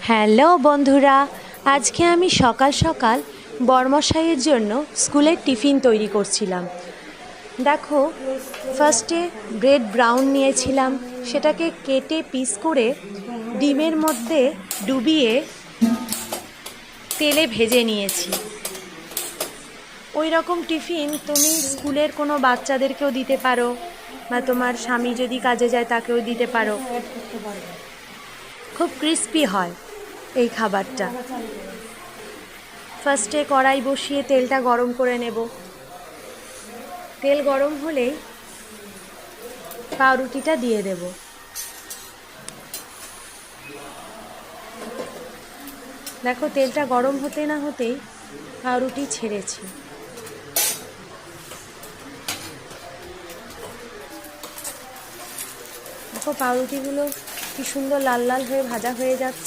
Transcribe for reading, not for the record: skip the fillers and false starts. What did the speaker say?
Hello বন্ধুরা, আজকে আমি সকাল সকাল বরমশাইয়ের জন্য স্কুলের টিফিন তৈরি করছিলাম। দেখো, ফার্স্টে ব্রেড ব্রাউন নিয়েছিলাম, সেটাকে কেটে পিস করে ডিমের মধ্যে ডুবিয়ে তেলে ভেজে নিয়েছি। ওই রকম টিফিন তুমি স্কুলের কোনো বাচ্চাদেরকেও দিতে পারো, বা তোমার স্বামী যদি কাজে যায় তাকেও দিতে পারো। খুব ক্রিস্পি হয় এই খাবারটা। ফার্স্টে কড়াই বসিয়ে তেলটা গরম করে নেব। তেল গরম হলেই পাউরুটিটা দিয়ে দেব। দেখো, তেলটা গরম হতে না হতেই পাউরুটি ছেড়েছি। দেখো, পাউরুটিগুলো কি সুন্দর লাল লাল হয়ে ভাজা হয়ে যাচ্ছে।